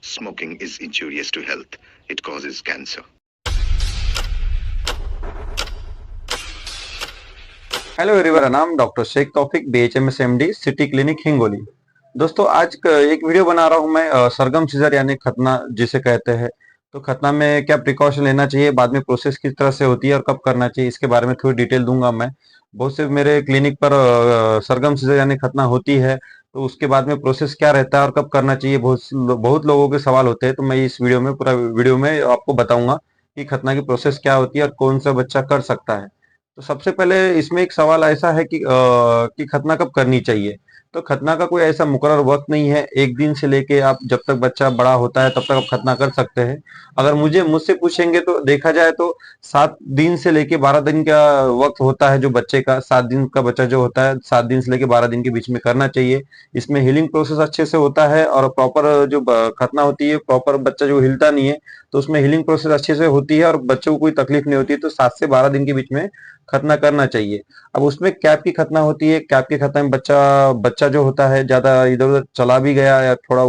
Smoking is injurious to health. It causes cancer. Hello everyone, नाम doctor Shaikh Taufiq, BHMS MD, city clinic Hingoli. दोस्तों, आज एक video बना रहा हूं मैं सरगम सीजर यानी खतना जिसे कहते हैं। तो खतना में क्या प्रिकॉशन लेना चाहिए, बाद में प्रोसेस किस तरह से होती है और कब करना चाहिए, इसके बारे में थोड़ी डिटेल दूंगा मैं। बहुत से मेरे क्लिनिक पर सरगम सीजर यानी खतना होती है, तो उसके बाद में प्रोसेस क्या रहता है और कब करना चाहिए, बहुत लोगों के सवाल होते हैं। तो मैं इस वीडियो में पूरा वीडियो में आपको बताऊंगा कि खतना की प्रोसेस क्या होती है और कौन सा बच्चा कर सकता है। तो सबसे पहले इसमें एक सवाल ऐसा है कि खतना कब करनी चाहिए। तो खतना का कोई ऐसा मुकर्रर वक्त नहीं है। एक दिन से लेके आप जब तक बच्चा बड़ा होता है तब तक आप खतना कर सकते हैं। अगर मुझसे पूछेंगे तो देखा जाए तो 7 दिन से लेके 12 दिन का वक्त होता है। जो बच्चे का 7 दिन का बच्चा जो होता है, 7 दिन से लेके 12 दिन के बीच में करना चाहिए। इसमें हीलिंग प्रोसेस अच्छे से होता है और प्रॉपर जो खतना होती है, प्रॉपर बच्चा जो हिलता नहीं है, तो उसमें हीलिंग प्रोसेस अच्छे से होती है और बच्चे को कोई तकलीफ नहीं होती है। तो 7 से 12 दिन के बीच में खतना करना चाहिए। अब उसमें कैप की खतना होती है। कैप की खतना में बच्चा बच्चा जो होता है, ज्यादा इधर उधर चला भी गया या थोड़ा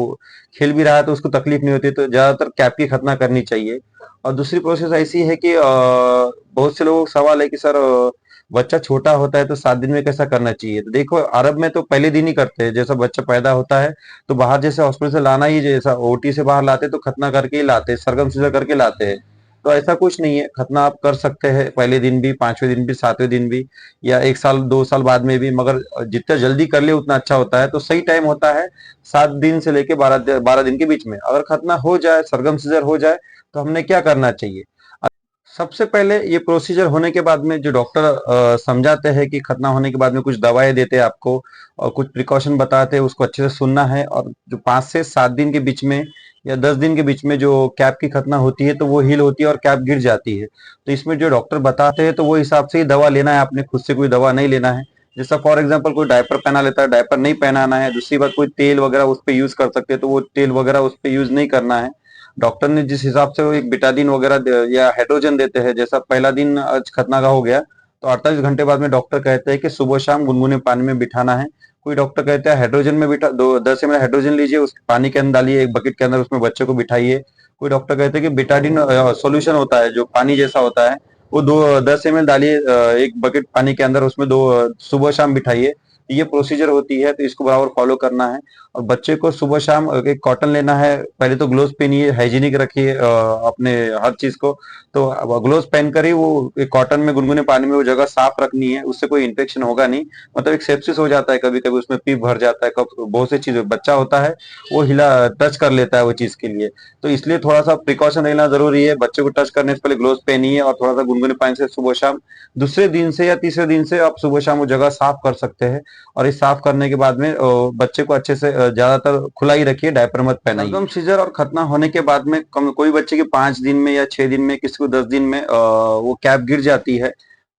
खेल भी रहा है तो उसको तकलीफ नहीं होती, तो ज्यादातर कैप की खतना करनी चाहिए। और दूसरी प्रोसेस ऐसी है कि बहुत से लोगों का सवाल है कि सर, बच्चा छोटा होता है तो 7 दिन में कैसा करना चाहिए। तो देखो, अरब में तो पहले दिन ही करते हैं। जैसा बच्चा पैदा होता है तो बाहर जैसे हॉस्पिटल से लाना ही, जैसा ओटी से बाहर लाते तो खतना करके ही लाते, सरगम सीजर करके लाते हैं। तो ऐसा कुछ नहीं है, खतना आप कर सकते हैं पहले दिन भी, 5वें दिन भी, 7वें दिन भी, या 1 साल 2 साल बाद में भी। मगर जितना जल्दी कर ले उतना अच्छा होता है। तो सही टाइम होता है 7 दिन से लेके 12 दिन के बीच में। अगर खतना हो जाए, सरगम सीजर हो जाए, तो हमने क्या करना चाहिए। सबसे पहले ये प्रोसीजर होने के बाद में जो डॉक्टर समझाते हैं कि खतना होने के बाद में कुछ दवाएं देते हैं आपको और कुछ प्रिकॉशन बताते हैं, उसको अच्छे से सुनना है। और जो 5 से 7 दिन के बीच में या 10 दिन के बीच में जो कैप की खतना होती है, तो वो हील होती है और कैप गिर जाती है। तो इसमें जो डॉक्टर बताते हैं तो वो हिसाब से ही दवा लेना है, आपने खुद से कोई दवा नहीं लेना है। जैसा फॉर एग्जाम्पल कोई डायपर पहना लेता है, डायपर नहीं पहनाना है। दूसरी बात, कोई तेल वगैरह उस पर यूज कर सकते हैं तो वो तेल वगैरह उस पर यूज नहीं करना है। डॉक्टर ने जिस हिसाब से वो एक बिटाडिन वगैरह या हाइड्रोजन देते हैं, जैसा पहला दिन आज खतना का हो गया तो 48 घंटे बाद में डॉक्टर कहते हैं कि सुबह शाम गुनगुने पानी में बिठाना है। कोई डॉक्टर कहते हैं हाइड्रोजन में बिठा दो, 10 ml हाइड्रोजन लीजिए, उस पानी के अंदर डालिए, एक बकेट के अंदर, उसमें बच्चे को बिठाइए। कोई डॉक्टर कहते हैं कि बिटाडिन सॉल्यूशन होता है जो पानी जैसा होता है, वो 10 ml डालिए एक बकेट पानी के अंदर, उसमें सुबह शाम बिठाइए। ये प्रोसीजर होती है, तो इसको बराबर फॉलो करना है। और बच्चे को सुबह शाम एक कॉटन लेना है। पहले तो ग्लोव्स पहनिए, हाइजीनिक रखिए अपने हर चीज को। तो ग्लोव्स पहनकर ही वो एक कॉटन में गुनगुने पानी में वो जगह साफ रखनी है, उससे कोई इन्फेक्शन होगा नहीं। मतलब एक सेप्सिस हो जाता है कभी कभी, उसमें पीप भर जाता है, बहुत सी चीजें बच्चा होता है वो हिला टच कर लेता है वो चीज के लिए। तो इसलिए थोड़ा सा प्रिकॉशन लेना जरूरी है। बच्चे को टच करने से पहले ग्लोव्स पहनिए और थोड़ा सा गुनगुने पानी से सुबह शाम, दूसरे दिन से या तीसरे दिन से आप सुबह शाम वो जगह साफ कर सकते हैं। और इस साफ करने के बाद में बच्चे को अच्छे से ज्यादातर खुला ही रखिए, डायपर मत पहनाइए। सरगम सीजर और खतना होने के बाद में कोई बच्चे की 5 दिन में या 6 दिन में, किसी को 10 दिन में वो कैप गिर जाती है।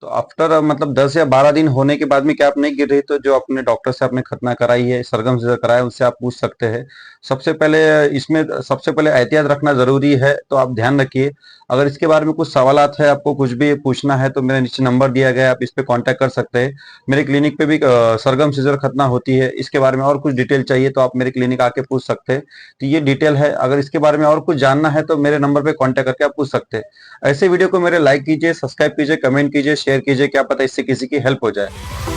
तो आफ्टर मतलब 10 या 12 दिन होने के बाद में कैप नहीं गिर रही, तो जो अपने डॉक्टर से आपने खतना कराई है, सरगम सीजर कराया है, उससे आप पूछ सकते हैं। सबसे पहले एहतियात रखना जरूरी है, तो आप ध्यान रखिए। अगर इसके बारे में कुछ सवालात है, आपको कुछ भी पूछना है, तो मेरे नीचे नंबर दिया गया है, आप इस पे कांटेक्ट कर सकते हैं। मेरे क्लिनिक पे भी सरगम सीजर खतना होती है। इसके बारे में और कुछ डिटेल चाहिए तो आप मेरे क्लिनिक आके पूछ सकते हैं। तो ये डिटेल है। अगर इसके बारे में और कुछ जानना है तो मेरे नंबर पे कांटेक्ट करके आप पूछ सकते हैं। ऐसे वीडियो को मेरे लाइक कीजिए, सब्सक्राइब कीजिए, कमेंट कीजिए, शेयर कीजिए, क्या पता इससे किसी की हेल्प हो जाए।